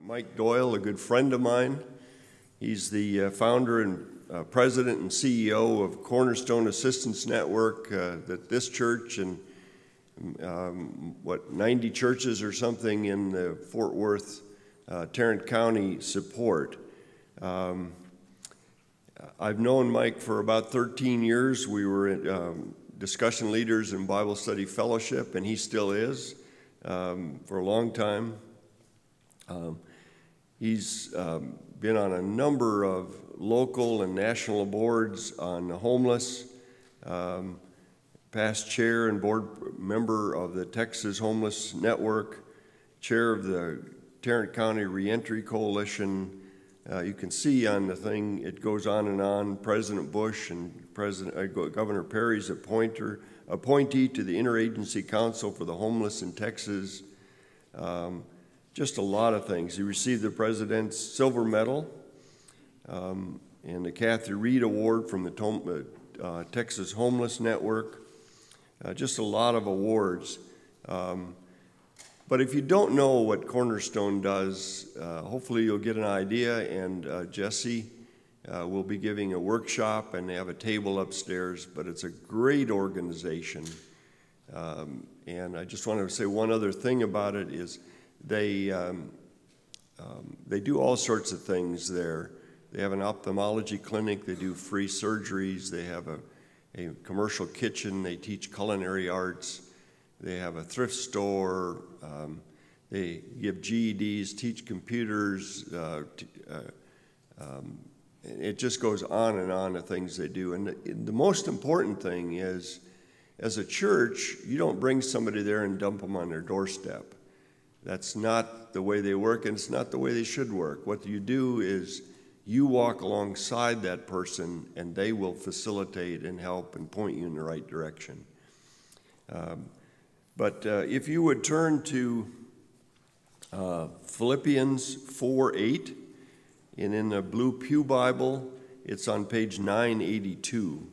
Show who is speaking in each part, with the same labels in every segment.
Speaker 1: Mike Doyle, a good friend of mine. He's the founder and president and CEO of Cornerstone Assistance Network that this church and 90 churches or something in the Fort Worth, Tarrant County support. I've known Mike for about 13 years. We were discussion leaders in Bible Study Fellowship, and he still is for a long time. He's been on a number of local and national boards on the homeless, past chair and board member of the Texas Homeless Network, chair of the Tarrant County Reentry Coalition. You can see on the thing, it goes on and on. President Bush and Governor Perry's appointee to the Interagency Council for the Homeless in Texas. Just a lot of things. He received the President's Silver Medal and the Kathy Reed Award from the Texas Homeless Network. Just a lot of awards. But if you don't know what Cornerstone does, hopefully you'll get an idea, and Jesse will be giving a workshop, and they have a table upstairs, but it's a great organization. And I just want to say one other thing about it is they do all sorts of things there. They have an ophthalmology clinic, they do free surgeries, they have a commercial kitchen, they teach culinary arts, they have a thrift store, they give GEDs, teach computers, it just goes on and on the things they do. And the most important thing is, as a church, you don't bring somebody there and dump them on their doorstep. That's not the way they work, and it's not the way they should work. What you do is you walk alongside that person, and they will facilitate and help and point you in the right direction. But if you would turn to Philippians 4:8, and in the Blue Pew Bible, it's on page 982.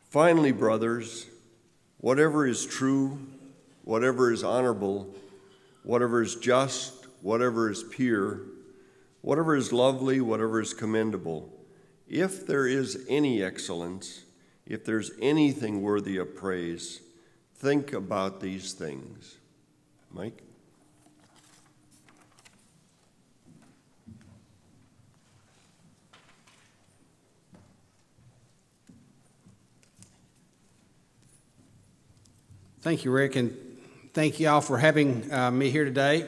Speaker 1: Finally, brothers, whatever is true, whatever is honorable, whatever is just, whatever is pure, whatever is lovely, whatever is commendable, if there is any excellence, if there's anything worthy of praise, think about these things. Mike?
Speaker 2: Thank you, Rick, and thank you all for having me here today.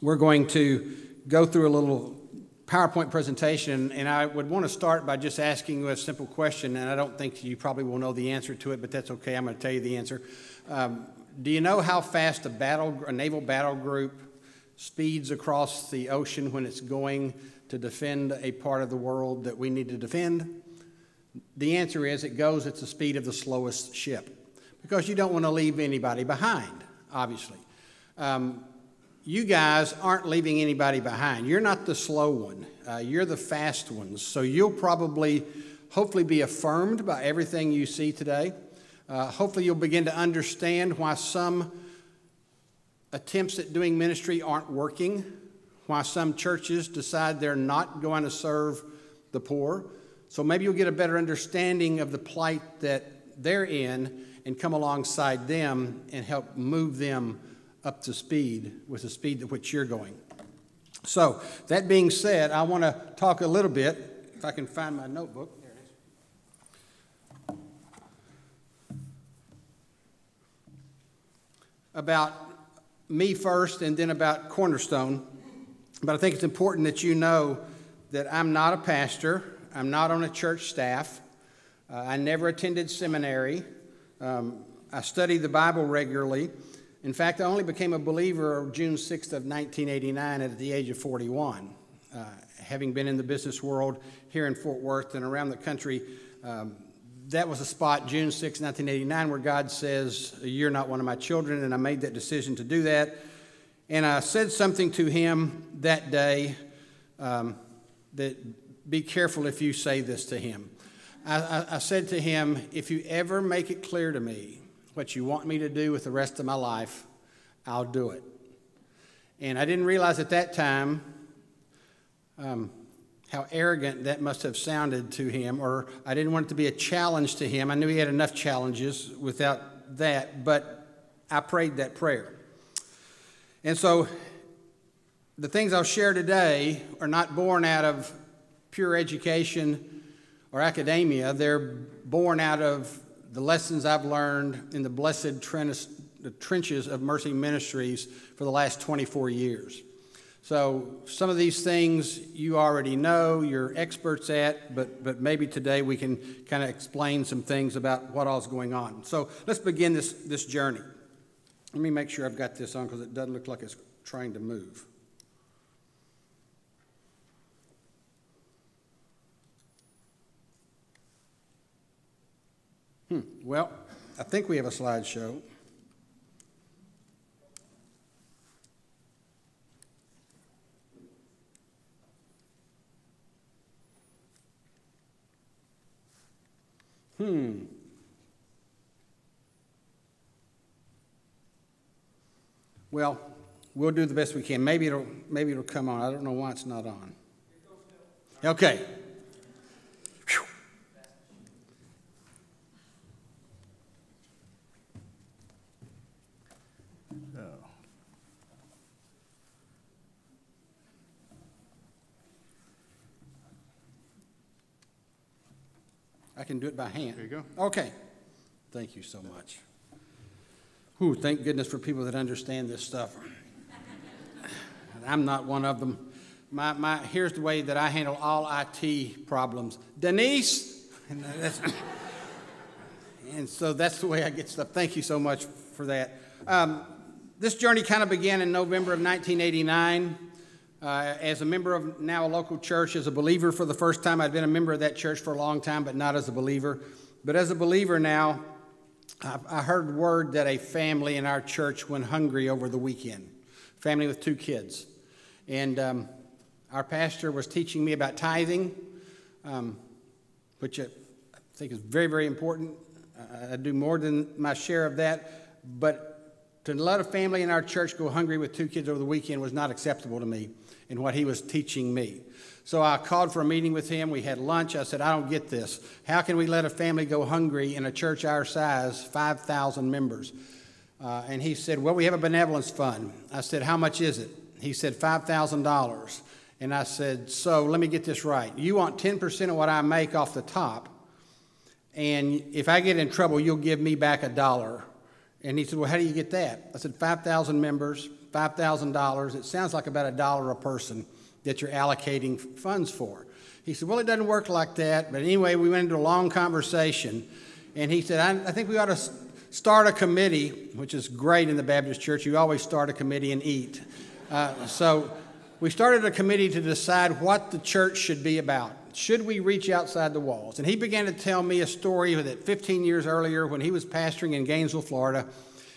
Speaker 2: We're going to go through a little PowerPoint presentation, and I would want to start by just asking you a simple question, and I don't think you probably will know the answer to it, but that's okay. I'm going to tell you the answer. Do you know how fast a naval battle group speeds across the ocean when it's going to defend a part of the world that we need to defend? The answer is it goes at the speed of the slowest ship, because you don't want to leave anybody behind, obviously. You guys aren't leaving anybody behind. You're not the slow one. You're the fast ones. So you'll probably, hopefully, be affirmed by everything you see today. Hopefully, you'll begin to understand why some attempts at doing ministry aren't working, why some churches decide they're not going to serve the poor. So maybe you'll get a better understanding of the plight that they're in and come alongside them and help move them up to speed with the speed at which you're going. So that being said, I want to talk a little bit, if I can find my notebook. There it is. About me first and then about Cornerstone. But I think it's important that you know that I'm not a pastor. I'm not on a church staff. I never attended seminary. I studied the Bible regularly. In fact, I only became a believer June 6th of 1989 at the age of 41. Having been in the business world here in Fort Worth and around the country, that was a spot, June 6, 1989, where God says, you're not one of my children, and I made that decision to do that. And I said something to him that day that be careful if you say this to him. I said to him, if you ever make it clear to me what you want me to do with the rest of my life, I'll do it. And I didn't realize at that time how arrogant that must have sounded to him, or I didn't want it to be a challenge to him. I knew he had enough challenges without that, but I prayed that prayer. And so the things I'll share today are not born out of pure education or academia. They're born out of the lessons I've learned in the blessed trenches of Mercy Ministries for the last 24 years. So some of these things you already know, you're experts at, but maybe today we can kind of explain some things about what all's going on. So let's begin this journey. Let me make sure I've got this on because it doesn't look like it's trying to move. Well, I think we have a slideshow. Well, we'll do the best we can. Maybe it'll come on. I don't know why it's not on. Okay. Whew. I can do it by hand.
Speaker 3: There you go.
Speaker 2: Okay. Thank you so much. Whew, thank goodness for people that understand this stuff. I'm not one of them. Here's the way that I handle all IT problems. Denise! And so that's the way I get stuff. Thank you so much for that. This journey kind of began in November of 1989. As a member of now a local church, as a believer for the first time. I'd been a member of that church for a long time, but not as a believer. But as a believer now, I heard word that a family in our church went hungry over the weekend, family with 2 kids. And our pastor was teaching me about tithing, which I think is very, very important. I do more than my share of that. But to let a family in our church go hungry with 2 kids over the weekend was not acceptable to me in what he was teaching me. So I called for a meeting with him. We had lunch. I said, I don't get this. How can we let a family go hungry in a church our size, 5,000 members? And he said, well, we have a benevolence fund. I said, how much is it? He said, $5,000. And I said, so let me get this right. You want 10% of what I make off the top, and if I get in trouble, you'll give me back $1. And he said, well, how do you get that? I said, 5,000 members, $5,000. It sounds like about $1 a person that you're allocating funds for. He said, well, it doesn't work like that. But anyway, we went into a long conversation. And he said, I think we ought to start a committee, which is great in the Baptist church. You always start a committee and eat. So we started a committee to decide what the church should be about. Should we reach outside the walls? And he began to tell me a story that 15 years earlier, when he was pastoring in Gainesville, Florida,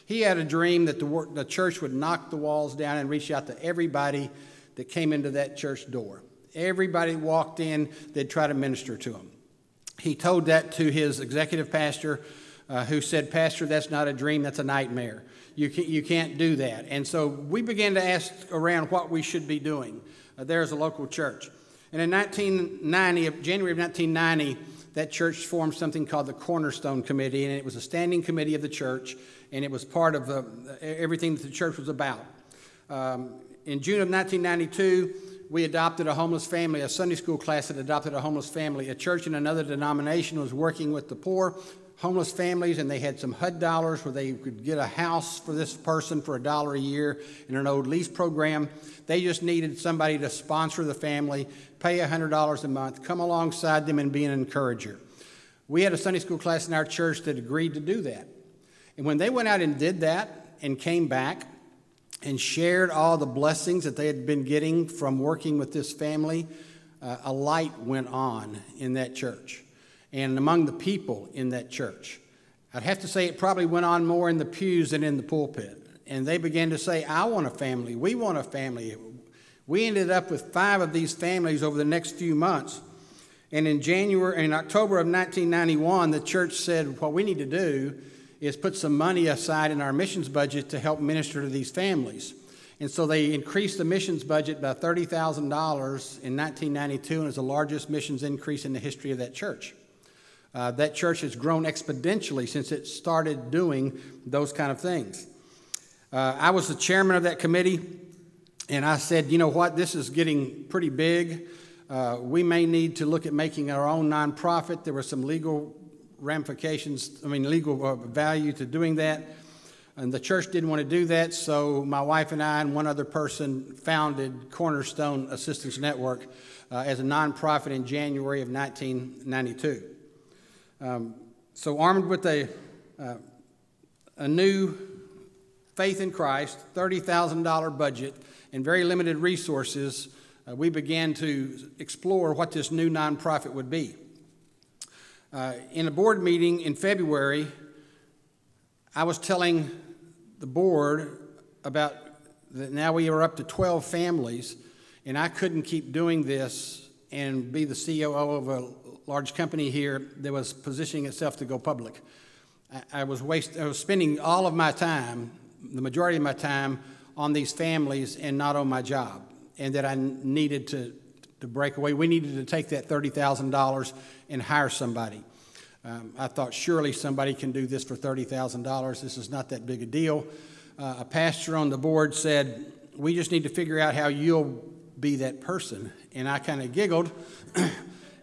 Speaker 2: he had a dream that the church would knock the walls down and reach out to everybody that came into that church door. Everybody walked in, they'd try to minister to them. He told that to his executive pastor, who said, Pastor, that's not a dream, that's a nightmare. You can't do that. And so we began to ask around what we should be doing there as a local church. And in January of 1990, that church formed something called the Cornerstone Committee, and it was a standing committee of the church, and it was part of everything that the church was about. In June of 1992, we adopted a homeless family, a Sunday school class that adopted a homeless family. A church in another denomination was working with the poor homeless families, and they had some HUD dollars where they could get a house for this person for $1 a year in an old lease program. They just needed somebody to sponsor the family, pay $100 a month, come alongside them and be an encourager. We had a Sunday school class in our church that agreed to do that. And when they went out and did that and came back and shared all the blessings that they had been getting from working with this family, a light went on in that church and among the people in that church. I'd have to say it probably went on more in the pews than in the pulpit. And they began to say, I want a family. We want a family. We ended up with 5 of these families over the next few months. And in October of 1991, the church said, what we need to do is put some money aside in our missions budget to help minister to these families. And so they increased the missions budget by $30,000 in 1992, and it was the largest missions increase in the history of that church. That church has grown exponentially since it started doing those kind of things. I was the chairman of that committee, and I said, you know what, this is getting pretty big. We may need to look at making our own nonprofit. There were some legal ramifications, legal value to doing that. And the church didn't want to do that, so my wife and I and one other person founded Cornerstone Assistance Network as a nonprofit in January of 1992. So armed with a new faith in Christ, $30,000 budget, and very limited resources, we began to explore what this new nonprofit would be. In a board meeting in February, I was telling the board about that now we are up to 12 families, and I couldn't keep doing this and be the COO of a large company here that was positioning itself to go public. I was spending all of my time, the majority of my time, on these families and not on my job, and that I needed to break away. We needed to take that $30,000 and hire somebody. I thought, surely somebody can do this for $30,000. This is not that big a deal. A pastor on the board said, we just need to figure out how you'll be that person. And I kind of giggled,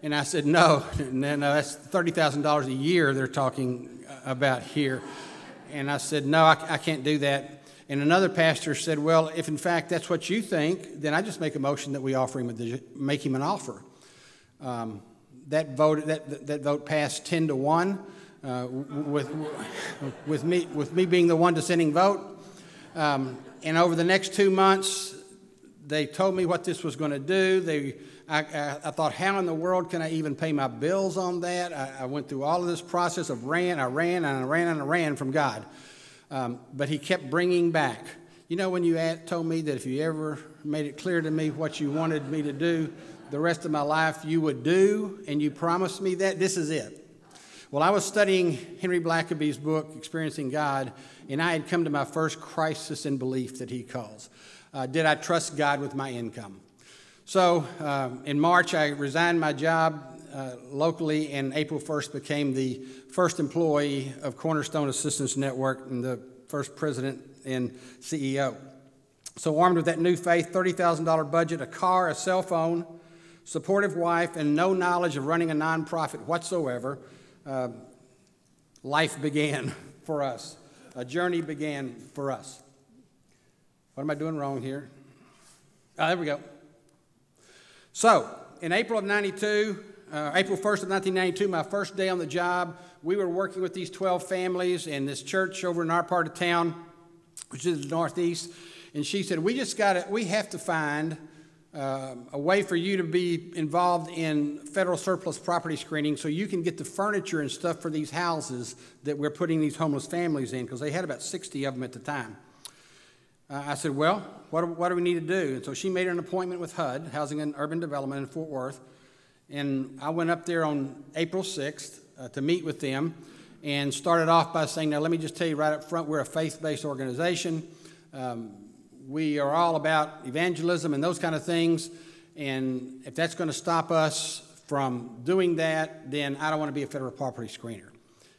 Speaker 2: and I said, no, that's $30,000 a year they're talking about here. And I said, no, I can't do that. And another pastor said, well, if in fact that's what you think, then I just make a motion that we make him an offer. That vote passed 10-1, with me being the one dissenting vote. And over the next 2 months, they told me what this was going to do. I thought, how in the world can I even pay my bills on that? I went through all of this process of I ran from God. But he kept bringing back. You know, when you told me that if you ever made it clear to me what you wanted me to do the rest of my life, you would do, and you promised me that, this is it. Well, I was studying Henry Blackaby's book, Experiencing God, and I had come to my first crisis in belief that he calls. Did I trust God with my income? So in March, I resigned my job locally, and April 1st became the first employee of Cornerstone Assistance Network and the first president and CEO. So armed with that new faith, $30,000 budget, a car, a cell phone, supportive wife, and no knowledge of running a nonprofit whatsoever, life began for us. A journey began for us. What am I doing wrong here? There we go. So, in April of 92, April 1st of 1992, my first day on the job, we were working with these 12 families in this church over in our part of town, which is the Northeast, and she said, we have to find a way for you to be involved in federal surplus property screening so you can get the furniture and stuff for these houses that we're putting these homeless families in, because they had about 60 of them at the time. I said, well, what do we need to do? And so she made an appointment with HUD, Housing and Urban Development in Fort Worth, and I went up there on April 6th to meet with them and started off by saying, now let me just tell you right up front, we're a faith-based organization. We are all about evangelism and those kind of things, and if that's going to stop us from doing that, then I don't want to be a federal property screener.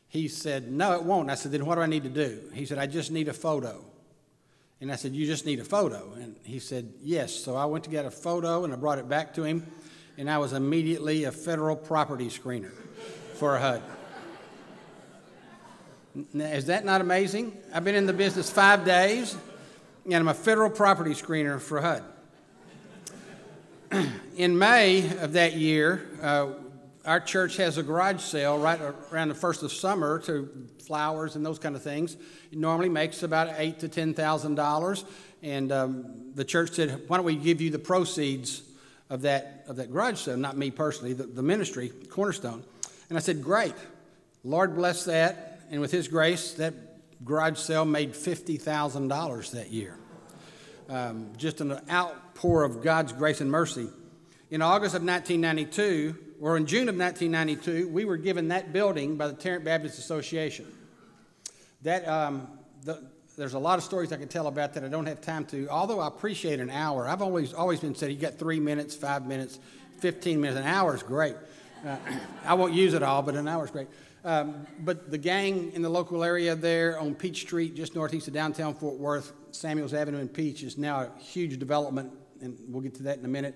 Speaker 2: He said, no, it won't. I said, then what do I need to do? He said, I just need a photo. And I said, you just need a photo? And he said, yes. So I went to get a photo, and I brought it back to him, and I was immediately a federal property screener for HUD. Now, is that not amazing? I've been in the business 5 days, and I'm a federal property screener for HUD. In May of that year, our church has a garage sale right around the first of summer to flowers and those kind of things. It normally makes about $8,000 to $10,000, and the church said, why don't we give you the proceeds of that garage sale? Not me personally, the ministry, Cornerstone. And I said, great. Lord bless that, and with his grace, that garage sale made $50,000 that year. Just an outpour of God's grace and mercy. In August of 1992, or in June of 1992, we were given that building by the Tarrant Baptist Association. There's a lot of stories I could tell about that I don't have time to, although I appreciate an hour. I've always been said, you got 3 minutes, 5 minutes, 15 minutes. An hour is great. I won't use it all, but an hour is great. But the gang in the local area there on Peach Street, just northeast of downtown Fort Worth, Samuels Avenue and Peach, is now a huge development, and we'll get to that in a minute.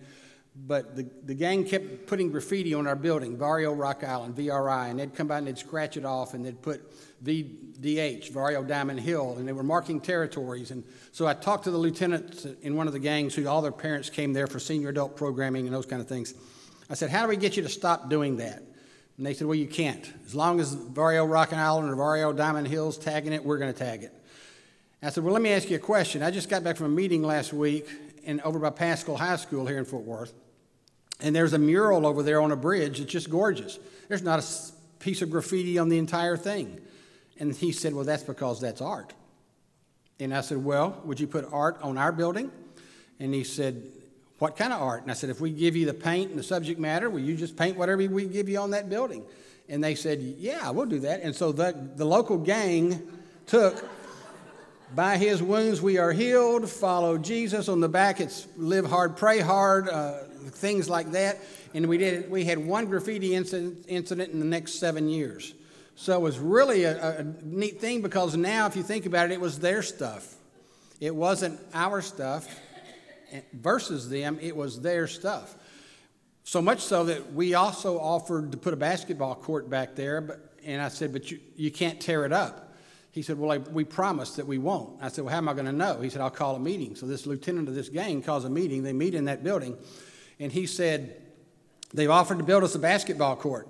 Speaker 2: But the gang kept putting graffiti on our building, Barrio Rock Island, VRI, and they'd come by and they'd scratch it off, and they'd put VDH, Barrio Diamond Hill, and they were marking territories. And so I talked to the lieutenants in one of the gangs who all their parents came there for senior adult programming and those kind of things. I said, how do we get you to stop doing that? And they said, well, you can't. As long as Barrio Rock Island or Barrio Diamond Hill's tagging it, we're going to tag it. I said, well, let me ask you a question. I just got back from a meeting last week over by Pascal High School here in Fort Worth, and there's a mural over there on a bridge that's just gorgeous. There's not a piece of graffiti on the entire thing. And he said, well, that's because that's art. And I said, well, would you put art on our building? And he said, what kind of art? And I said, if we give you the paint and the subject matter, will you just paint whatever we give you on that building? And they said, yeah, we'll do that. And so the local gang took, by his wounds we are healed, follow Jesus. On the back, it's live hard, pray hard, things like that. And we had one graffiti incident in the next 7 years. So it was really a neat thing, because now, if you think about it, it was their stuff. It wasn't our stuff versus them, it was their stuff. So much so that we also offered to put a basketball court back there, and I said, but you can't tear it up. He said, well, we promised that we won't. I said, well, how am I going to know? He said, I'll call a meeting. So this lieutenant of this gang calls a meeting. They meet in that building, and he said, they've offered to build us a basketball court.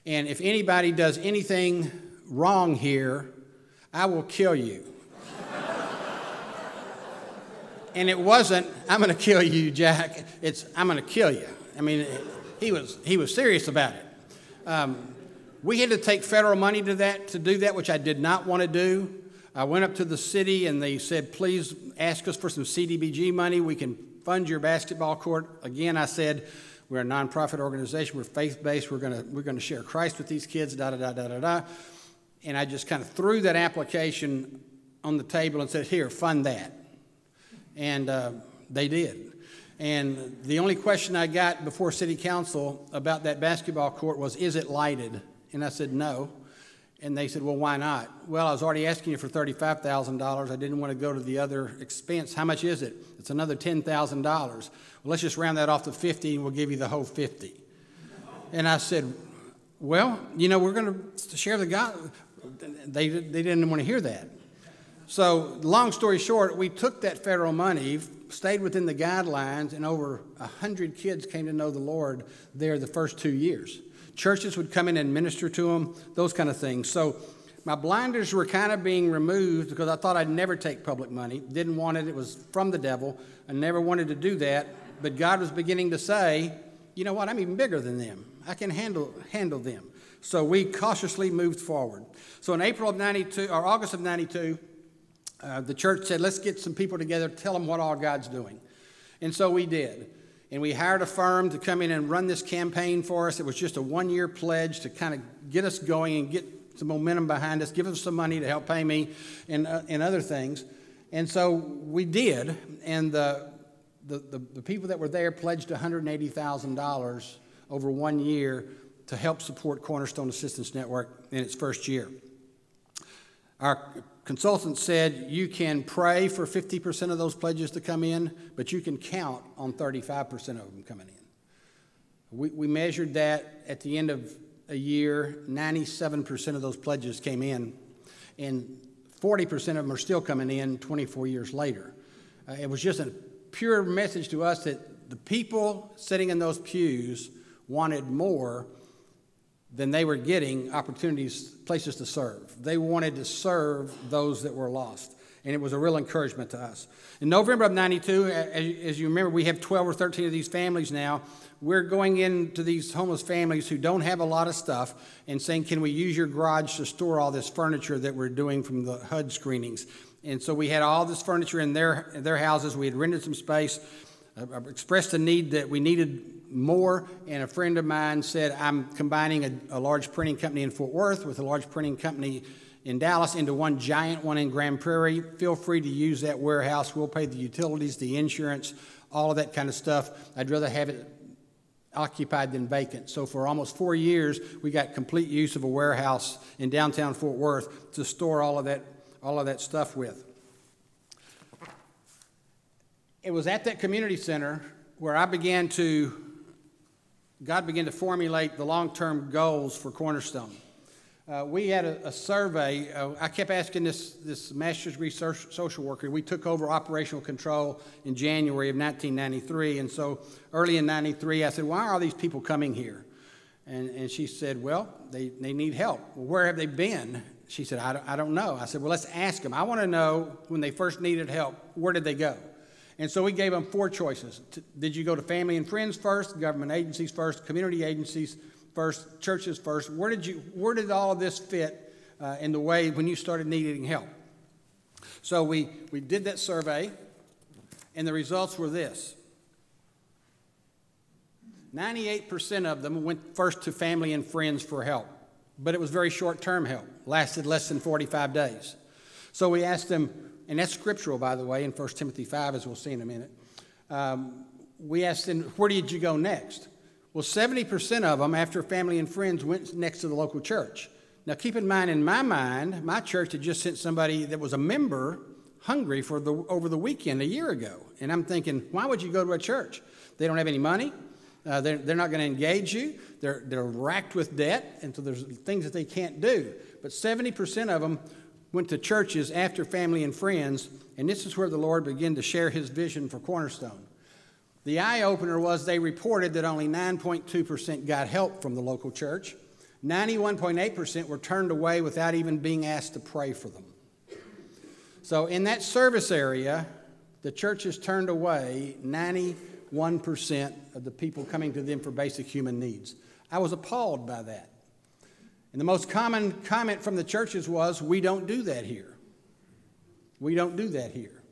Speaker 2: And if anybody does anything wrong here, I will kill you. And it wasn't, I'm going to kill you, Jack. It's, I'm going to kill you. I mean, he was serious about it. We had to take federal money to do that, which I did not want to do. I went up to the city, and they said, please ask us for some CDBG money. We can fund your basketball court. Again, I said, we're a nonprofit organization. We're faith-based. We're going to share Christ with these kids, da-da-da-da-da-da. And I just kind of threw that application on the table and said, here, fund that. And they did. And the only question I got before City Council about that basketball court was, is it lighted? And I said, no. And they said, well, why not? Well, I was already asking you for $35,000. I didn't want to go to the other expense. How much is it? It's another $10,000. Well, let's just round that off to 50, and we'll give you the whole 50. And I said, well, you know, we're going to share the God. They didn't want to hear that. So long story short, we took that federal money, stayed within the guidelines, and over 100 kids came to know the Lord there the first 2 years. Churches would come in and minister to them, those kind of things. So my blinders were kind of being removed, because I thought I'd never take public money. Didn't want it. It was from the devil. I never wanted to do that. But God was beginning to say, you know what, I'm even bigger than them. I can handle them. So we cautiously moved forward. So in April of 92, or August of 92, the church said, let's get some people together, tell them what all God's doing. And so we did. And we hired a firm to come in and run this campaign for us. It was just a one-year pledge to kind of get us going and get some momentum behind us, give us some money to help pay me and other things. And so we did. And the people that were there pledged $180,000 over 1 year to help support Cornerstone Assistance Network in its first year. Our consultant said you can pray for 50% of those pledges to come in, but you can count on 35% of them coming in. We measured that at the end of a year. 97% of those pledges came in, and 40% of them are still coming in 24 years later. It was just a pure message to us that the people sitting in those pews wanted more than they were getting opportunities, places to serve. They wanted to serve those that were lost. And it was a real encouragement to us. In November of 92, as you remember, we have 12 or 13 of these families now. We're going into these homeless families who don't have a lot of stuff and saying, can we use your garage to store all this furniture that we're doing from the HUD screenings? And so we had all this furniture in their houses. We had rented some space. expressed a need that we needed more, and a friend of mine said, I'm combining a large printing company in Fort Worth with a large printing company in Dallas into one giant one in Grand Prairie. Feel free to use that warehouse. We'll pay the utilities, the insurance, all of that kind of stuff. I'd rather have it occupied than vacant. So for almost 4 years, we got complete use of a warehouse in downtown Fort Worth to store all of that stuff with. It was at that community center where God began to formulate the long-term goals for Cornerstone. We had a survey. I kept asking this master's degree social worker. We took over operational control in January of 1993, and so early in 93, I said, why are all these people coming here? And she said, well, they need help. Well, where have they been? She said, I don't know. I said, well, let's ask them. I want to know when they first needed help, where did they go? And so we gave them 4 choices. Did you go to family and friends first, government agencies first, community agencies first, churches first? Where did all of this fit in the way when you started needing help? So we did that survey, and the results were this. 98% of them went first to family and friends for help, but it was very short-term help, lasted less than 45 days. So we asked them, and that's scriptural, by the way, in 1 Timothy 5, as we'll see in a minute. We asked them, where did you go next? Well, 70% of them, after family and friends, went next to the local church. Now, keep in mind, my church had just sent somebody that was a member hungry over the weekend a year ago. And I'm thinking, why would you go to a church? They don't have any money. They're not going to engage you. They're racked with debt, and so there's things that they can't do. But 70% of them went to churches after family and friends, and this is where the Lord began to share his vision for Cornerstone. The eye-opener was they reported that only 9.2% got help from the local church. 91.8% were turned away without even being asked to pray for them. So in that service area, the church has turned away 91% of the people coming to them for basic human needs. I was appalled by that. And the most common comment from the churches was, we don't do that here. We don't do that here.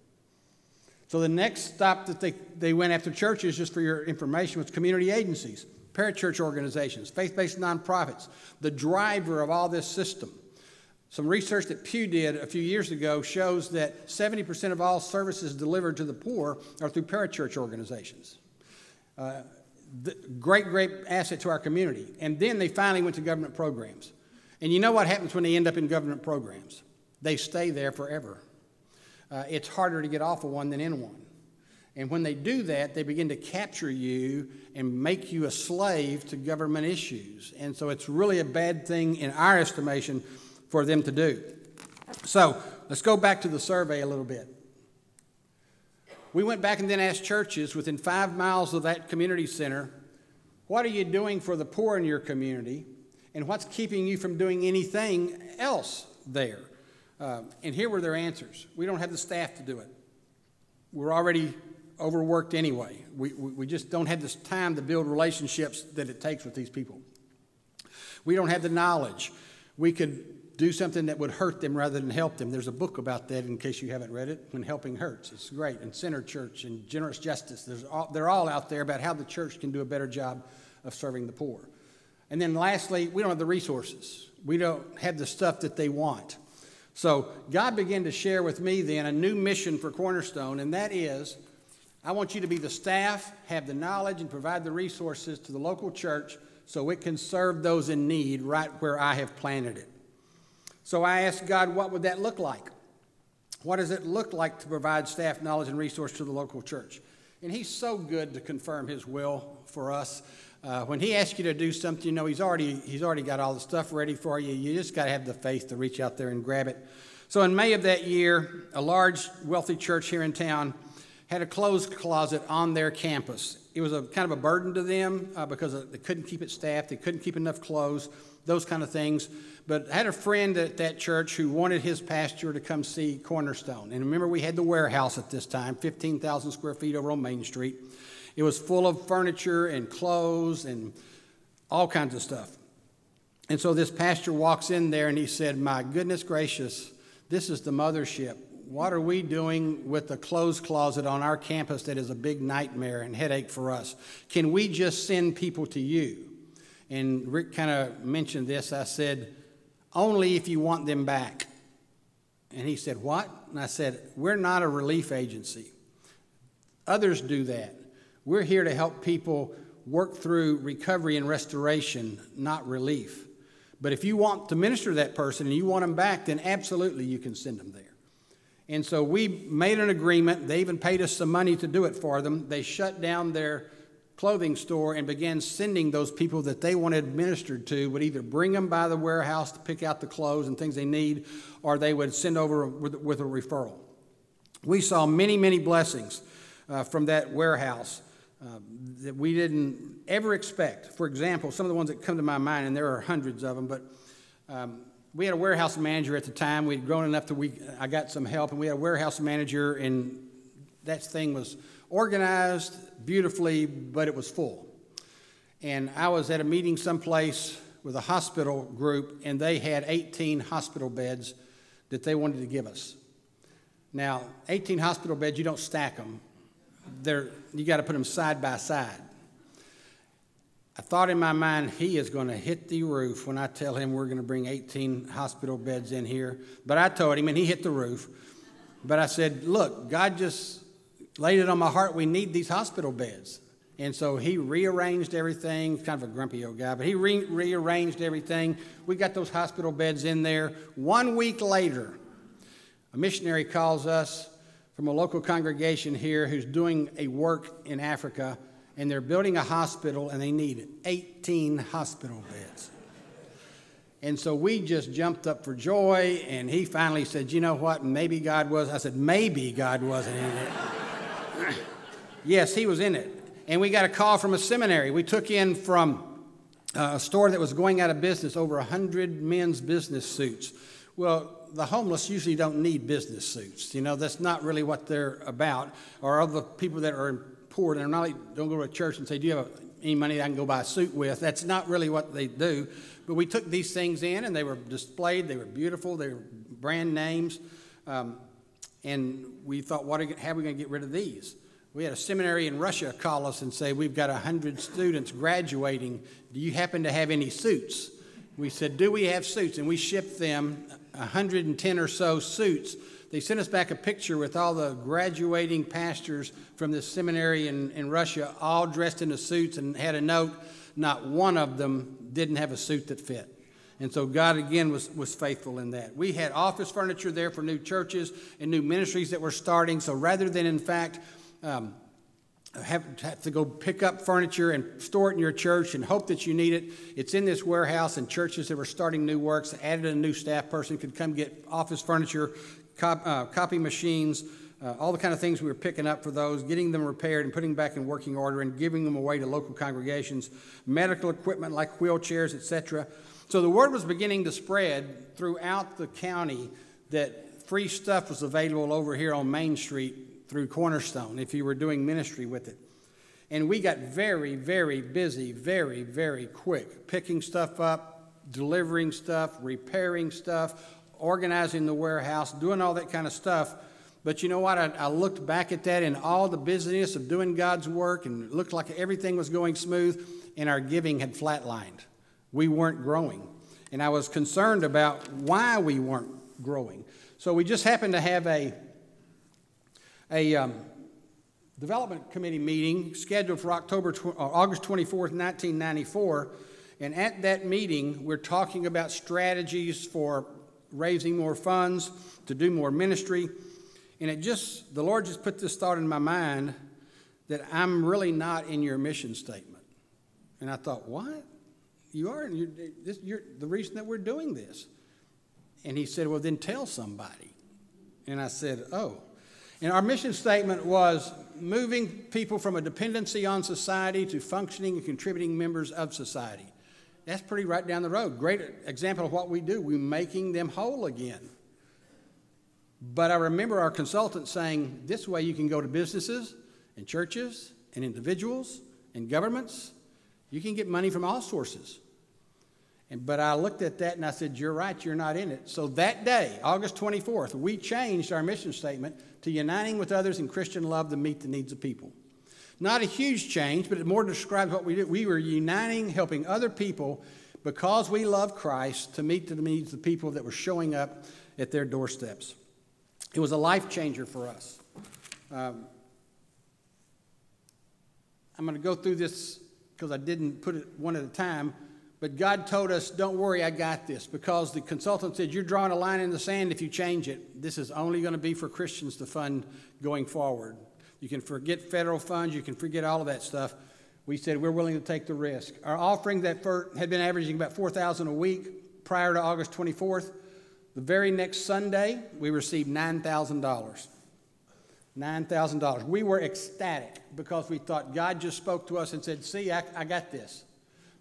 Speaker 2: So the next stop that they went after churches, just for your information, was community agencies, parachurch organizations, faith-based nonprofits, the driver of all this system. Some research that Pew did a few years ago shows that 70% of all services delivered to the poor are through parachurch organizations. Great asset to our community. And then they finally went to government programs. And you know what happens when they end up in government programs? They stay there forever. It's harder to get off of one than in one. And when they do that, they begin to capture you and make you a slave to government issues. And so it's really a bad thing in our estimation for them to do. So let's go back to the survey a little bit. We went back and then asked churches within 5 miles of that community center, what are you doing for the poor in your community, and what's keeping you from doing anything else there? And here were their answers. We don't have the staff to do it. We're already overworked anyway. We just don't have this time to build relationships that it takes with these people. We don't have the knowledge. We could do something that would hurt them rather than help them. There's a book about that in case you haven't read it, When Helping Hurts. It's great. And Center Church and Generous Justice. They're all out there about how the church can do a better job of serving the poor. And then lastly, we don't have the resources. We don't have the stuff that they want. So God began to share with me then a new mission for Cornerstone, and that is, I want you to be the staff, have the knowledge, and provide the resources to the local church so it can serve those in need right where I have planted it. So I asked God, what would that look like? What does it look like to provide staff, knowledge, and resource to the local church? And he's so good to confirm his will for us. When he asks you to do something, you know he's already got all the stuff ready for you. You just got to have the faith to reach out there and grab it. So in May of that year, a large, wealthy church here in town had a clothes closet on their campus. It was a kind of a burden to them because they couldn't keep it staffed. They couldn't keep enough clothes, those kind of things. But I had a friend at that church who wanted his pastor to come see Cornerstone. And remember, we had the warehouse at this time, 15,000 square feet over on Main Street. It was full of furniture and clothes and all kinds of stuff. And so this pastor walks in there and he said, my goodness gracious, this is the mothership. what are we doing with the clothes closet on our campus that is a big nightmare and headache for us? Can we just send people to you? And Rick kind of mentioned this. I said, only if you want them back. And he said, what? And I said, we're not a relief agency. Others do that. We're here to help people work through recovery and restoration, not relief. But if you want to minister to that person and you want them back, then absolutely you can send them there. And so we made an agreement. They even paid us some money to do it for them. They shut down their clothing store and began sending those people that they wanted ministered to, would either bring them by the warehouse to pick out the clothes and things they need, or they would send over with a referral. We saw many, many blessings from that warehouse that we didn't ever expect. For example, some of the ones that come to my mind, and there are hundreds of them, but we had a warehouse manager at the time. We'd grown enough that I got some help, and we had a warehouse manager, and that thing was organized beautifully, but it was full. And I was at a meeting someplace with a hospital group, and they had 18 hospital beds that they wanted to give us. Now, 18 hospital beds, you don't stack them. You got to put them side by side. I thought in my mind, he is going to hit the roof when I tell him we're going to bring 18 hospital beds in here. But I told him, and he hit the roof. But I said, look, God just laid it on my heart. We need these hospital beds. And so he rearranged everything. Kind of a grumpy old guy, but he rearranged everything. We got those hospital beds in there. 1 week later, a missionary calls us from a local congregation here who's doing a work in Africa, and they're building a hospital, and they need 18 hospital beds. And so we just jumped up for joy, and he finally said, you know what, maybe God was. I said, maybe God wasn't in it. Yes, he was in it. And we got a call from a seminary. We took in from a store that was going out of business over 100 men's business suits. Well, the homeless usually don't need business suits. You know, that's not really what they're about. Or other people that are poor, they're not like, don't go to a church and say, do you have any money I can go buy a suit with? That's not really what they do. But we took these things in, and they were displayed. They were beautiful. They were brand names. And we thought, how are we going to get rid of these? We had a seminary in Russia call us and say, we've got 100 students graduating. Do you happen to have any suits? We said, do we have suits? And we shipped them 110 or so suits. They sent us back a picture with all the graduating pastors from this seminary in Russia, all dressed in the suits, and had a note. Not one of them didn't have a suit that fit. And so God, again, was faithful in that. We had office furniture there for new churches and new ministries that were starting. So rather than, in fact, have to go pick up furniture and store it in your church and hope that you need it, it's in this warehouse, and churches that were starting new works added a new staff person could come get office furniture, copy machines, all the kind of things we were picking up for those, getting them repaired and putting back in working order and giving them away to local congregations, medical equipment like wheelchairs, etc. So the word was beginning to spread throughout the county that free stuff was available over here on Main Street through Cornerstone if you were doing ministry with it. And we got very, very busy, very, very quick, picking stuff up, delivering stuff, repairing stuff, organizing the warehouse, doing all that kind of stuff. But you know what? I looked back at that and all the busyness of doing God's work, and it looked like everything was going smooth, and our giving had flatlined. We weren't growing. And I was concerned about why we weren't growing. So we just happened to have a development committee meeting scheduled for August 24th, 1994. And at that meeting, we're talking about strategies for raising more funds, to do more ministry. And the Lord just put this thought in my mind that I'm really not in your mission statement. And I thought, what? You are? You're the reason that we're doing this. And he said, well, then tell somebody. And I said, oh. And our mission statement was moving people from a dependency on society to functioning and contributing members of society. That's pretty right down the road. Great example of what we do. We're making them whole again. But I remember our consultant saying, this way you can go to businesses and churches and individuals and governments. You can get money from all sources. But I looked at that and I said, you're right, you're not in it. So that day, August 24th, we changed our mission statement to uniting with others in Christian love to meet the needs of people. Not a huge change, but it more describes what we did. We were uniting, helping other people because we love Christ to meet the needs of people that were showing up at their doorsteps. It was a life changer for us. I'm going to go through this because I didn't put it one at a time. But God told us, don't worry, I got this. Because the consultant said, you're drawing a line in the sand if you change it. This is only going to be for Christians to fund going forward. You can forget federal funds. You can forget all of that stuff. We said we're willing to take the risk. Our offering that had been averaging about $4,000 a week prior to August 24th. The very next Sunday, we received $9,000. $9,000. We were ecstatic because we thought God just spoke to us and said, see, I got this.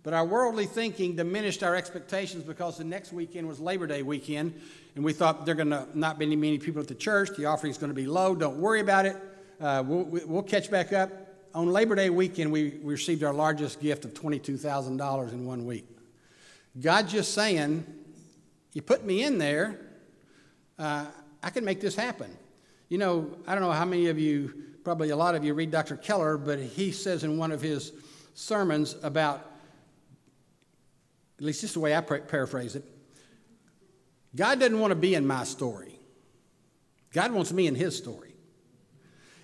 Speaker 2: But our worldly thinking diminished our expectations because the next weekend was Labor Day weekend, and we thought there are going to not be many people at the church. The offering is going to be low. Don't worry about it. We'll catch back up. On Labor Day weekend, we received our largest gift of $22,000 in 1 week. God just saying, you put me in there, I can make this happen. You know, I don't know how many of you, probably a lot of you read Dr. Keller, but he says in one of his sermons about, at least this is the way I paraphrase it, God doesn't want to be in my story. God wants me in his story.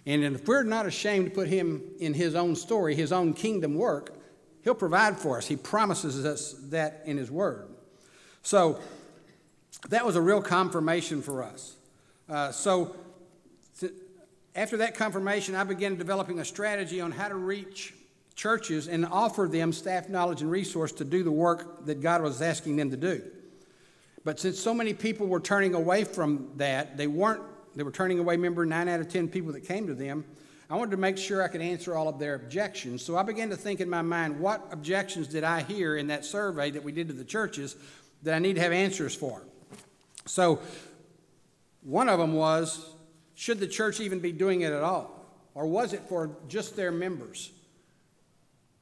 Speaker 2: And if we're not ashamed to put him in his own story, his own kingdom work, he'll provide for us. He promises us that in his word. So that was a real confirmation for us. So after that confirmation, I began developing a strategy on how to reach churches and offer them staff knowledge and resource to do the work that God was asking them to do. But since so many people were turning away from that, they were turning away, remember, 9 out of 10 people that came to them. I wanted to make sure I could answer all of their objections. So I began to think in my mind, what objections did I hear in that survey that we did to the churches that I need to have answers for? So one of them was, should the church even be doing it at all? Or was it for just their members?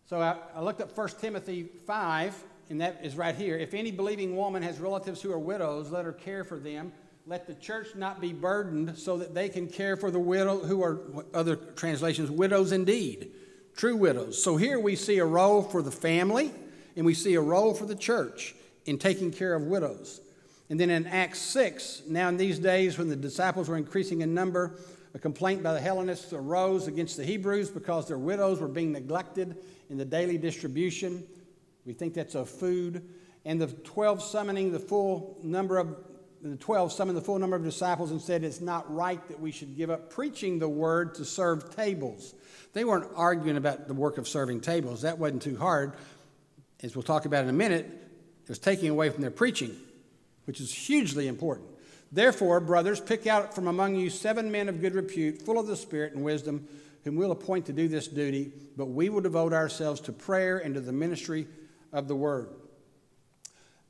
Speaker 2: So I looked up 1 Timothy 5, and that is right here. If any believing woman has relatives who are widows, let her care for them. Let the church not be burdened so that they can care for the widow, who are, other translations, widows indeed, true widows. So here we see a role for the family, and we see a role for the church in taking care of widows. And then in Acts 6, now in these days when the disciples were increasing in number, a complaint by the Hellenists arose against the Hebrews because their widows were being neglected in the daily distribution. We think that's of food. And the 12 summoning the full number of disciples and said it's not right that we should give up preaching the word to serve tables. They weren't arguing about the work of serving tables. That wasn't too hard. As we'll talk about in a minute, it was taking away from their preaching, which is hugely important. Therefore, brothers, pick out from among you 7 men of good repute, full of the Spirit and wisdom, whom we'll appoint to do this duty, but we will devote ourselves to prayer and to the ministry of the word.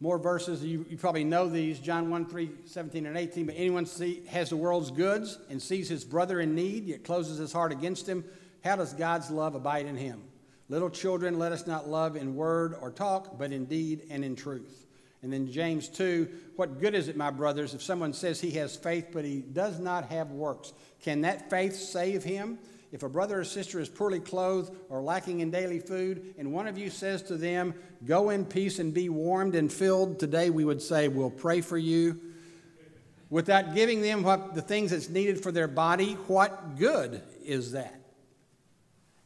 Speaker 2: More verses, you probably know these, John 1, 3, 17, and 18. But anyone has the world's goods and sees his brother in need, yet closes his heart against him, how does God's love abide in him? Little children, let us not love in word or talk, but in deed and in truth. And then James 2, what good is it, my brothers, if someone says he has faith, but he does not have works? Can that faith save him? If a brother or sister is poorly clothed or lacking in daily food, and one of you says to them, go in peace and be warmed and filled, today we would say, we'll pray for you. Without giving them the things that's needed for their body, what good is that?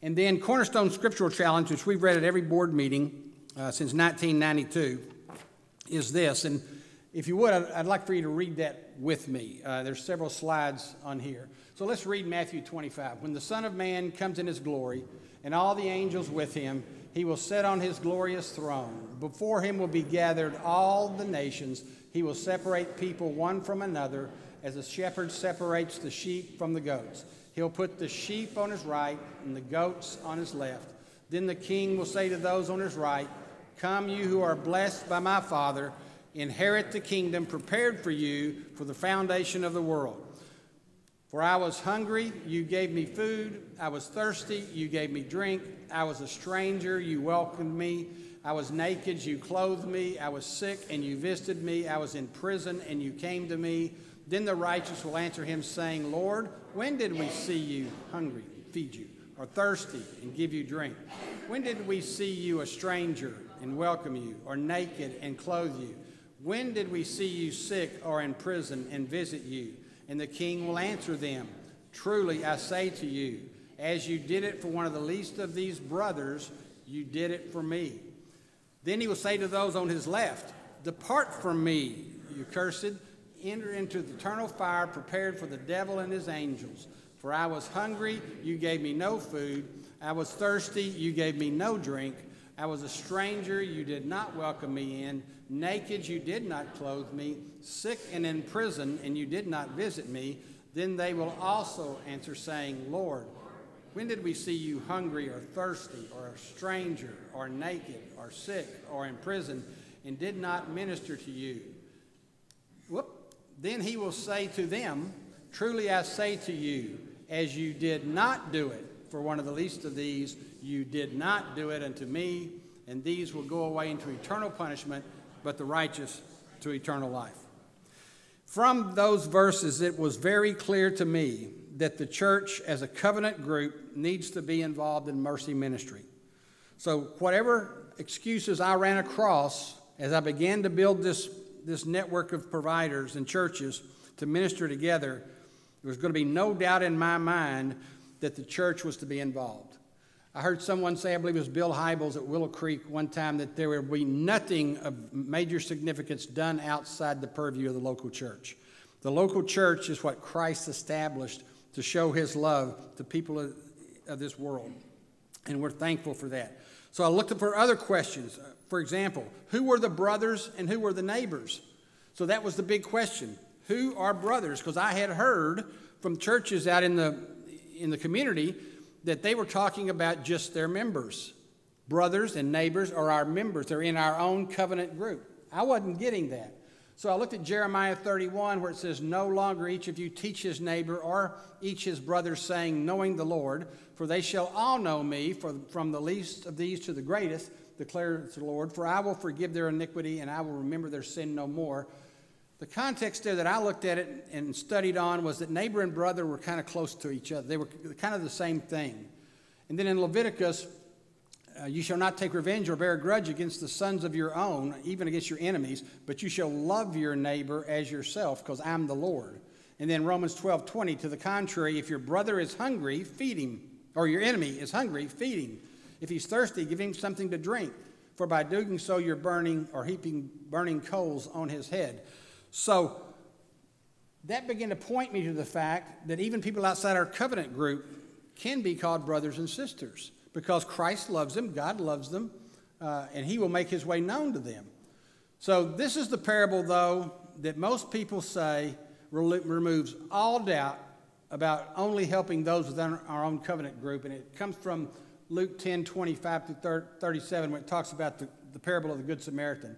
Speaker 2: And then Cornerstone Scriptural Challenge, which we've read at every board meeting since 1992, is this. And if you would, I'd like for you to read that with me. There's several slides on here. So let's read Matthew 25. When the Son of Man comes in his glory, and all the angels with him, he will sit on his glorious throne. Before him will be gathered all the nations. He will separate people one from another, as a shepherd separates the sheep from the goats. He'll put the sheep on his right and the goats on his left. Then the king will say to those on his right, come, you who are blessed by my Father, inherit the kingdom prepared for you for the foundation of the world. For I was hungry, you gave me food. I was thirsty, you gave me drink. I was a stranger, you welcomed me. I was naked, you clothed me. I was sick, and you visited me. I was in prison, and you came to me. Then the righteous will answer him, saying, Lord, when did we see you hungry, feed you, or thirsty, and give you drink? When did we see you a stranger and welcome you, or naked and clothe you? When did we see you sick or in prison and visit you? And the king will answer them, truly I say to you, as you did it for one of the least of these brothers, you did it for me. Then he will say to those on his left, depart from me, you cursed, enter into the eternal fire prepared for the devil and his angels. For I was hungry, you gave me no food. I was thirsty, you gave me no drink. I was a stranger, you did not welcome me in. Naked, you did not clothe me. Sick and in prison, and you did not visit me. Then they will also answer, saying, Lord, when did we see you hungry or thirsty or a stranger or naked or sick or in prison and did not minister to you? Then he will say to them, truly I say to you, as you did not do it for one of the least of these, you did not do it unto me, and these will go away into eternal punishment, but the righteous to eternal life. From those verses, it was very clear to me that the church as a covenant group needs to be involved in mercy ministry. So whatever excuses I ran across as I began to build this network of providers and churches to minister together, there was going to be no doubt in my mind that the church was to be involved. I heard someone say, I believe it was Bill Hybels at Willow Creek one time, that there would be nothing of major significance done outside the purview of the local church. The local church is what Christ established to show his love to people of this world, and we're thankful for that. So I looked for other questions. For example, who were the brothers and who were the neighbors? So that was the big question. Who are brothers? Because I had heard from churches out in the community that they were talking about just their members. Brothers and neighbors are our members. They're in our own covenant group. I wasn't getting that. So I looked at Jeremiah 31, where it says, no longer each of you teach his neighbor or each his brother, saying, knowing the Lord, for they shall all know me, from the least of these to the greatest, declares the Lord, for I will forgive their iniquity and I will remember their sin no more. The context there that I looked at it and studied on was that neighbor and brother were kind of close to each other. They were kind of the same thing. And then in Leviticus, you shall not take revenge or bear a grudge against the sons of your own, even against your enemies, but you shall love your neighbor as yourself, because I'm the Lord. And then Romans 12:20, to the contrary, if your brother is hungry, feed him, or your enemy is hungry, feed him. If he's thirsty, give him something to drink, for by doing so you're burning or heaping burning coals on his head. So that began to point me to the fact that even people outside our covenant group can be called brothers and sisters, because Christ loves them, God loves them, and he will make his way known to them. So this is the parable, though, that most people say removes all doubt about only helping those within our own covenant group. And it comes from Luke 10:25-37, when it talks about the parable of the Good Samaritan.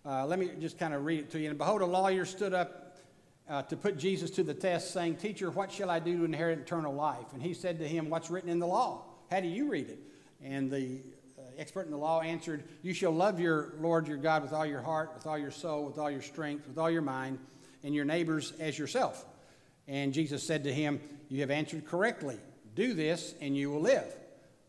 Speaker 2: Let me just kind of read it to you. And behold, a lawyer stood up to put Jesus to the test, saying, Teacher, what shall I do to inherit eternal life? And he said to him, what's written in the law? How do you read it? And the expert in the law answered, you shall love your Lord your God with all your heart, with all your soul, with all your strength, with all your mind, and your neighbors as yourself. And Jesus said to him, you have answered correctly. Do this and you will live.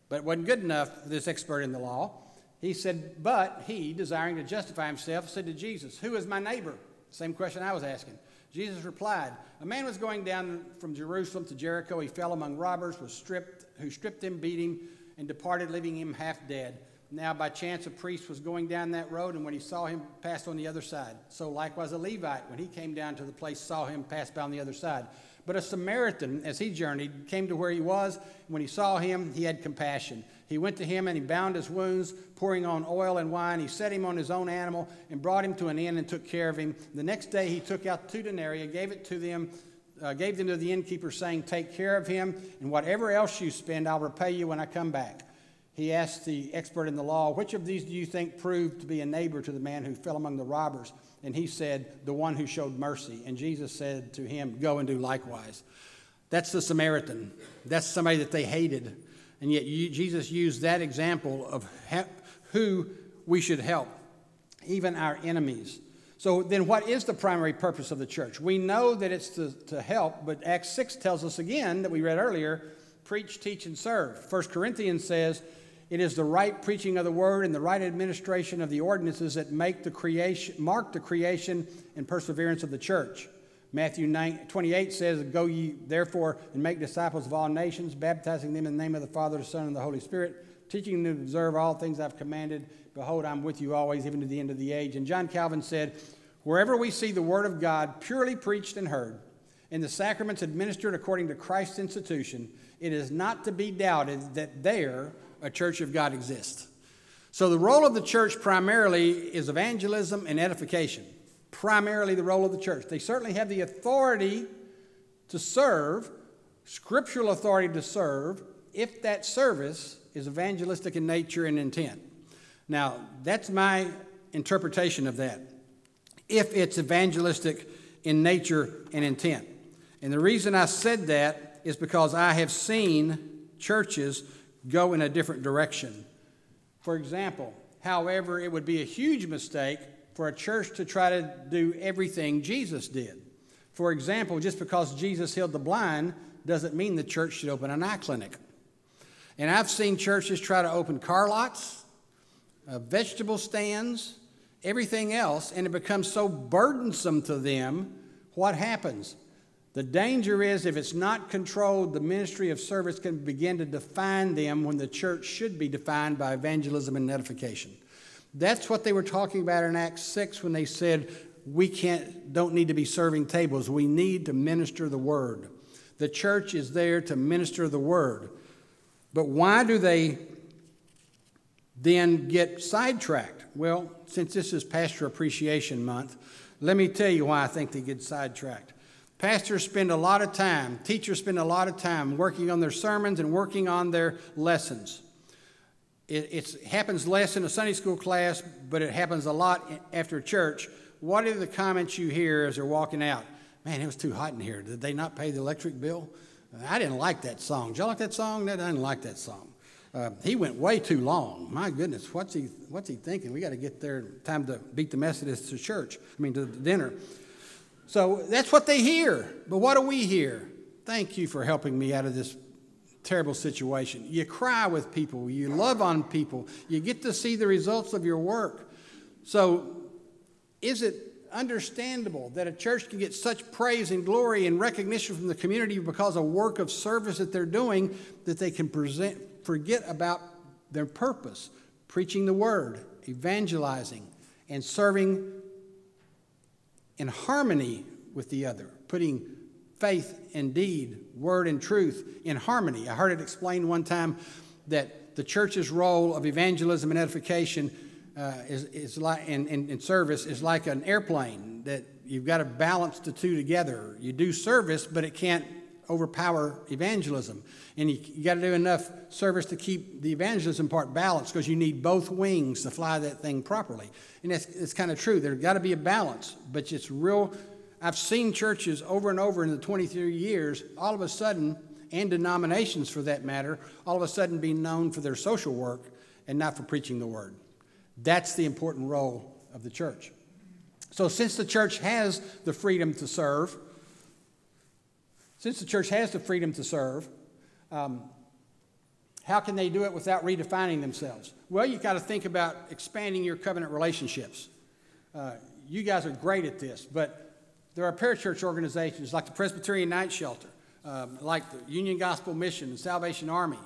Speaker 2: But it wasn't good enough for this expert in the law. He said, but he, desiring to justify himself, said to Jesus, who is my neighbor? Same question I was asking. Jesus replied, a man was going down from Jerusalem to Jericho. He fell among robbers, who stripped him, beat him, and departed, leaving him half dead. Now by chance a priest was going down that road, and when he saw him, passed on the other side. So likewise a Levite, when he came down to the place, saw him, passed by on the other side. But a Samaritan, as he journeyed, came to where he was. When he saw him, he had compassion. He went to him and he bound his wounds, pouring on oil and wine. He set him on his own animal and brought him to an inn and took care of him. The next day he took out 2 denarii, gave them to the innkeeper, saying, take care of him, and whatever else you spend, I'll repay you when I come back. He asked the expert in the law, which of these do you think proved to be a neighbor to the man who fell among the robbers? And he said, the one who showed mercy. And Jesus said to him, go and do likewise. That's the Samaritan. That's somebody that they hated. And yet Jesus used that example of who we should help, even our enemies. So then what is the primary purpose of the church? We know that it's to help, but Acts 6 tells us again that we read earlier, preach, teach, and serve. 1 Corinthians says, it is the right preaching of the word and the right administration of the ordinances that mark the creation and perseverance of the church. Matthew 28 says, go ye therefore and make disciples of all nations, baptizing them in the name of the Father, the Son, and the Holy Spirit, teaching them to observe all things I've commanded. Behold, I'm with you always, even to the end of the age. And John Calvin said, wherever we see the word of God purely preached and heard, and the sacraments administered according to Christ's institution, it is not to be doubted that there a church of God exists. So the role of the church primarily is evangelism and edification. Primarily the role of the church. They certainly have the authority to serve, scriptural authority to serve, if that service is evangelistic in nature and intent. Now, that's my interpretation of that. If it's evangelistic in nature and intent. And the reason I said that is because I have seen churches go in a different direction. For example, however, it would be a huge mistake for a church to try to do everything Jesus did. For example, just because Jesus healed the blind doesn't mean the church should open an eye clinic. And I've seen churches try to open car lots, vegetable stands, everything else, and it becomes so burdensome to them. What happens? The danger is if it's not controlled, the ministry of service can begin to define them when the church should be defined by evangelism and edification. That's what they were talking about in Acts 6 when they said, we don't need to be serving tables. We need to minister the word. The church is there to minister the word. But why do they then get sidetracked? Well, since this is Pastor Appreciation Month, let me tell you why I think they get sidetracked. Pastors spend a lot of time, teachers spend a lot of time working on their sermons and working on their lessons. It happens less in a Sunday school class, but it happens a lot after church. What are the comments you hear as they're walking out? Man, it was too hot in here. Did they not pay the electric bill? I didn't like that song. Did y'all like that song? I didn't like that song. He went way too long. My goodness, what's he thinking? We got to get there time to beat the Methodists to church. To dinner. So that's what they hear. But what do we hear? Thank you for helping me out of this terrible situation. You cry with people. You love on people. You get to see the results of your work. So is it understandable that a church can get such praise and glory and recognition from the community because of work of service that they're doing that they can forget about their purpose, preaching the word, evangelizing, and serving in harmony with the other, putting faith and deed, word and truth in harmony. I heard it explained one time that the church's role of evangelism and edification is like in service is like an airplane, that you've got to balance the two together. You do service, but it can't overpower evangelism. And you got to do enough service to keep the evangelism part balanced, because you need both wings to fly that thing properly. And it's kind of true. There's got to be a balance, but it's real. I've seen churches over and over in the 23 years, all of a sudden, and denominations for that matter, all of a sudden be known for their social work and not for preaching the word. That's the important role of the church. So since the church has the freedom to serve, how can they do it without redefining themselves? Well, you've got to think about expanding your covenant relationships. You guys are great at this, but there are parachurch organizations like the Presbyterian Night Shelter, like the Union Gospel Mission and Salvation Army.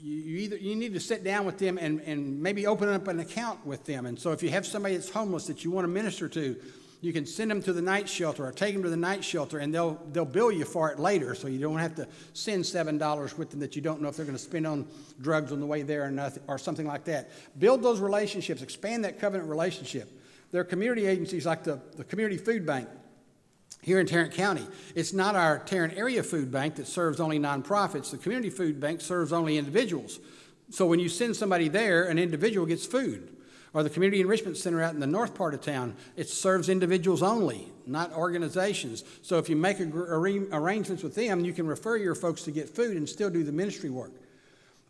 Speaker 2: You need to sit down with them and maybe open up an account with them. And so if you have somebody that's homeless that you want to minister to, you can send them to the night shelter or take them to the night shelter, and they'll bill you for it later, so you don't have to send $7 with them that you don't know if they're going to spend on drugs on the way there or something like that. Build those relationships. Expand that covenant relationship. There are community agencies like the Community Food Bank here in Tarrant County. It's not our Tarrant Area Food Bank that serves only nonprofits. The Community Food Bank serves only individuals. So when you send somebody there, an individual gets food. Or the Community Enrichment Center out in the north part of town, it serves individuals only, not organizations. So if you make arrangements with them, you can refer your folks to get food and still do the ministry work.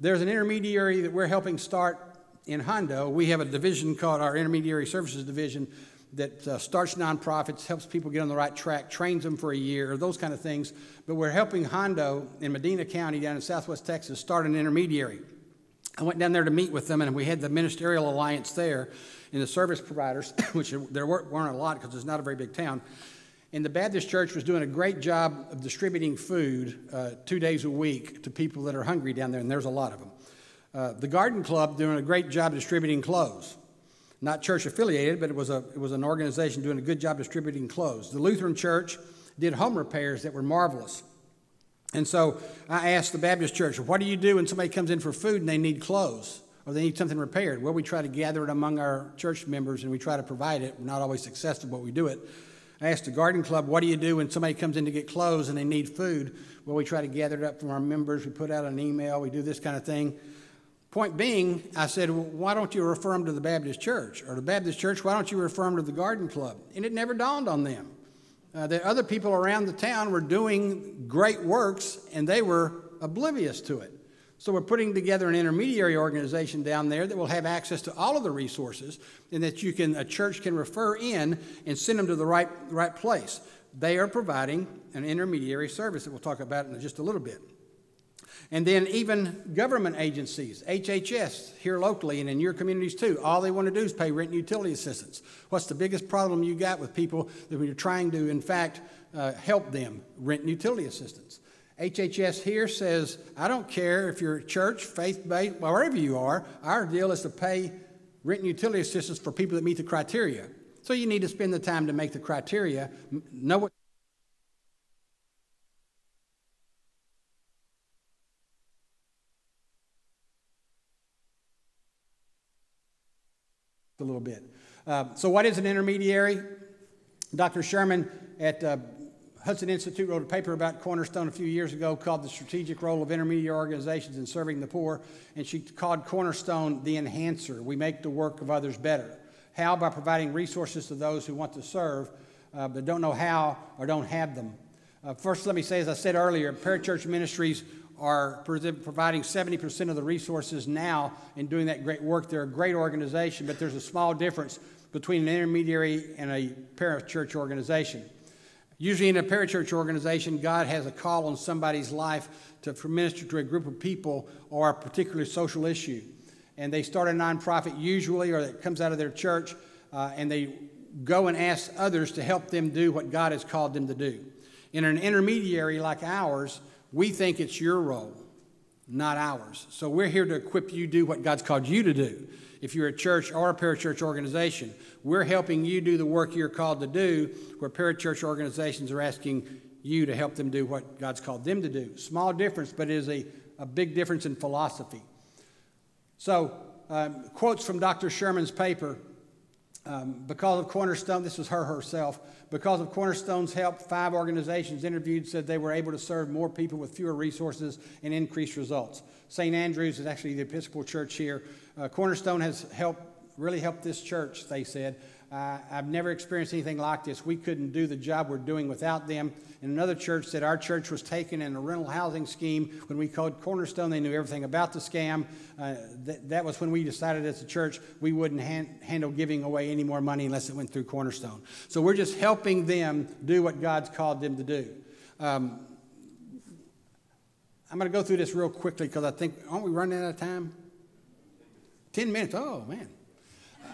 Speaker 2: There's an intermediary that we're helping start in Hondo, we have a division called our Intermediary Services Division that starts nonprofits, helps people get on the right track, trains them for a year, those kind of things. But we're helping Hondo in Medina County down in southwest Texas start an intermediary. I went down there to meet with them, and we had the ministerial alliance there and the service providers, which there weren't a lot because it's not a very big town. And the Baptist church was doing a great job of distributing food 2 days a week to people that are hungry down there, and there's a lot of them. The Garden Club doing a great job distributing clothes. Not church affiliated, but it was an organization doing a good job distributing clothes. The Lutheran church did home repairs that were marvelous. And so I asked the Baptist church, what do you do when somebody comes in for food and they need clothes or they need something repaired? Well, we try to gather it among our church members and we try to provide it. We're not always successful, but we do it. I asked the Garden Club, what do you do when somebody comes in to get clothes and they need food? Well, we try to gather it up from our members. We put out an email. We do this kind of thing. Point being, I said, well, why don't you refer them to the Baptist church? Or the Baptist church, why don't you refer them to the Garden Club? And it never dawned on them. That other people around the town were doing great works, and they were oblivious to it. So we're putting together an intermediary organization down there that will have access to all of the resources, and that a church can refer in and send them to the right place. They are providing an intermediary service that we'll talk about in just a little bit. And then even government agencies, HHS, here locally and in your communities too, all they want to do is pay rent and utility assistance. What's the biggest problem you got with people that when you're trying to, in fact, help them? Rent and utility assistance. HHS here says, I don't care if you're a church, faith-based, wherever you are, our deal is to pay rent and utility assistance for people that meet the criteria. So you need to spend the time to make the criteria, know what a little bit. So what is an intermediary? Dr. Sherman at Hudson Institute wrote a paper about Cornerstone a few years ago called The Strategic Role of Intermediary Organizations in Serving the Poor, and she called Cornerstone the enhancer. We make the work of others better. How? By providing resources to those who want to serve but don't know how or don't have them. First, let me say, as I said earlier, parachurch ministries are providing 70% of the resources now in doing that great work. They're a great organization, but there's a small difference between an intermediary and a parachurch organization. Usually in a parachurch organization, God has a call on somebody's life to minister to a group of people or a particular social issue. And they start a nonprofit usually, or it comes out of their church, and they go and ask others to help them do what God has called them to do. In an intermediary like ours, we think it's your role, not ours. So we're here to equip you to do what God's called you to do. If you're a church or a parachurch organization, we're helping you do the work you're called to do, where parachurch organizations are asking you to help them do what God's called them to do. Small difference, but it is a big difference in philosophy. So, quotes from Dr. Sherman's paper. Because of Cornerstone, this was herself, because of Cornerstone's help, 5 organizations interviewed said they were able to serve more people with fewer resources and increased results. St. Andrew's is actually the Episcopal church here. Cornerstone has really helped this church, they said. I've never experienced anything like this. We couldn't do the job we're doing without them. And another church said our church was taken in a rental housing scheme. When we called Cornerstone, they knew everything about the scam. That was when we decided as a church we wouldn't handle giving away any more money unless it went through Cornerstone. So we're just helping them do what God's called them to do. I'm going to go through this real quickly because I think, aren't we running out of time? 10 minutes. Oh, man.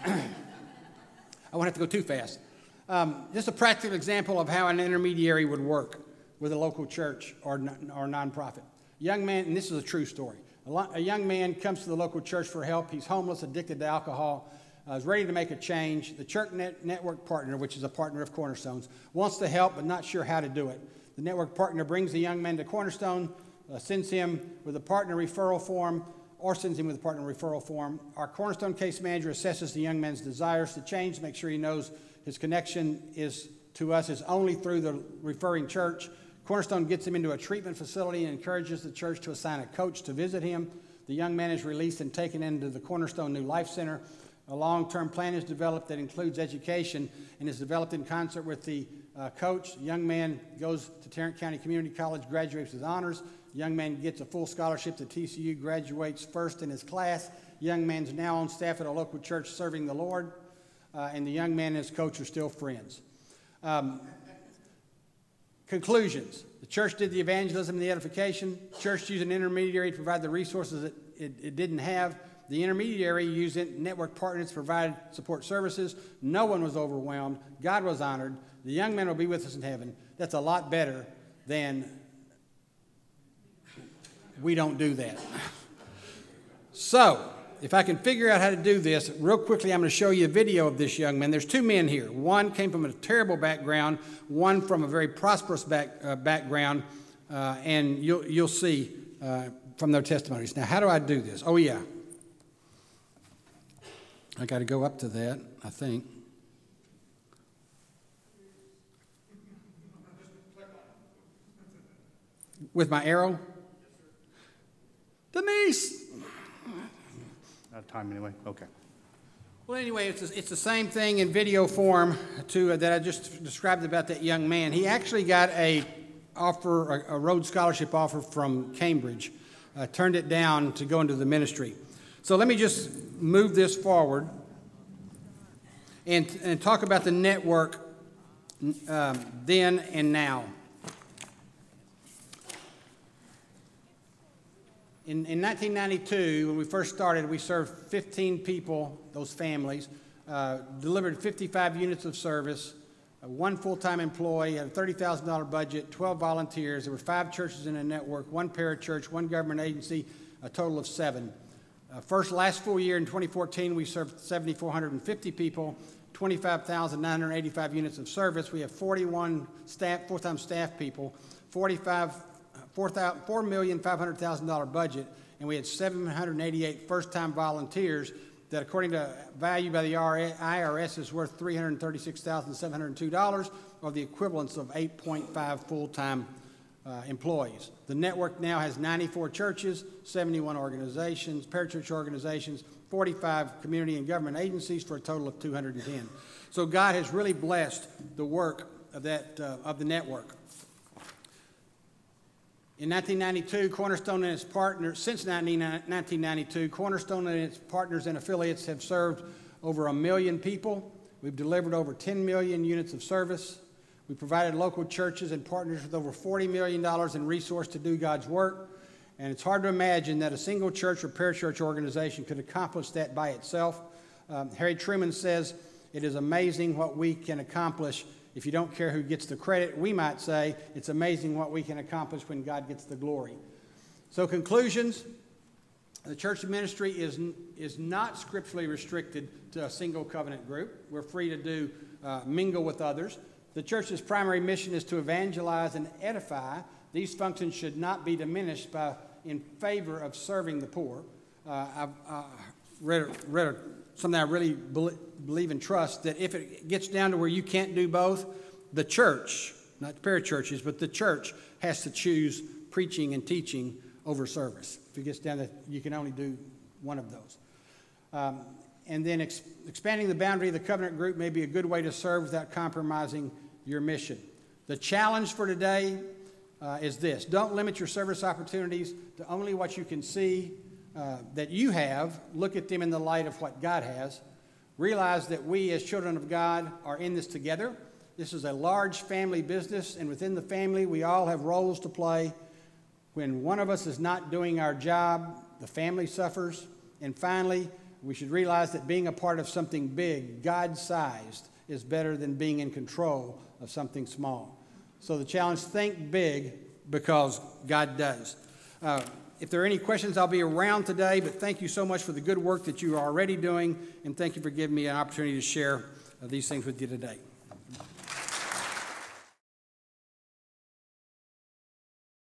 Speaker 2: I won't have to go too fast. Just a practical example of how an intermediary would work with a local church or nonprofit. Young man, and this is a true story. A young man comes to the local church for help. He's homeless, addicted to alcohol, is ready to make a change. The church network partner, which is a partner of Cornerstone's, wants to help but not sure how to do it. The network partner brings the young man to Cornerstone, sends him with a partner referral form, or sends him with a partner referral form. Our Cornerstone case manager assesses the young man's desires to change, make sure he knows his connection to us is only through the referring church. Cornerstone gets him into a treatment facility and encourages the church to assign a coach to visit him. The young man is released and taken into the Cornerstone New Life Center. A long-term plan is developed that includes education and is developed in concert with the coach. The young man goes to Tarrant County Community College, graduates with honors. Young man gets a full scholarship to TCU, graduates first in his class. Young man's now on staff at a local church serving the Lord, and the young man and his coach are still friends. Conclusions. The church did the evangelism and the edification. Church used an intermediary to provide the resources that it didn't have. The intermediary used network partners to provide support services. No one was overwhelmed. God was honored. The young man will be with us in heaven. That's a lot better than we don't do that. So, if I can figure out how to do this, real quickly I'm going to show you a video of this young man. There's two men here. One came from a terrible background, one from a very prosperous background, and you'll see from their testimonies. Now, how do I do this? Oh, yeah. I got to go up to that, I think. With my arrow? Denise!
Speaker 3: Out of time anyway? Okay.
Speaker 2: Well, anyway, it's the same thing in video form that I just described about that young man. He actually got a Rhodes Scholarship offer from Cambridge, turned it down to go into the ministry. So let me just move this forward and talk about the network then and now. In 1992, when we first started, we served 15 people, those families, delivered 55 units of service, one full-time employee, had a $30,000 budget, 12 volunteers. There were 5 churches in the network, 1 parachurch, 1 government agency, a total of 7. Last full year in 2014, we served 7,450 people, 25,985 units of service. We have 41 full-time staff people, $4,500,000 budget, and we had 788 first-time volunteers that, according to value by the IRS, is worth $336,702, or the equivalence of 8.5 full-time employees. The network now has 94 churches, 71 organizations, parachurch organizations, 45 community and government agencies, for a total of 210. So God has really blessed the work of the network. In 1992, Cornerstone and its partners, since 1992, Cornerstone and its partners and affiliates have served over 1 million people. We've delivered over 10 million units of service. We provided local churches and partners with over $40 million in resources to do God's work. And it's hard to imagine that a single church or parachurch organization could accomplish that by itself. Harry Truman says, "It is amazing what we can accomplish. If you don't care who gets the credit," we might say, it's amazing what we can accomplish when God gets the glory. So conclusions, the church ministry is not scripturally restricted to a single covenant group. We're free to mingle with others. The church's primary mission is to evangelize and edify. These functions should not be diminished in favor of serving the poor. I've read something I really believe and trust, that if it gets down to where you can't do both, the church, not the parachurches, but the church has to choose preaching and teaching over service. If it gets down to you can only do one of those. And then expanding the boundary of the covenant group may be a good way to serve without compromising your mission. The challenge for today is this: don't limit your service opportunities to only what you can see that you have. Look at them in the light of what God has. Realize that we as children of God are in this together. This is a large family business, and within the family we all have roles to play. When one of us is not doing our job, the family suffers. And finally, we should realize that being a part of something big, God-sized, is better than being in control of something small. So the challenge, think big, because God does. If there are any questions, I'll be around today, but thank you so much for the good work that you are already doing, and thank you for giving me an opportunity to share these things with you today.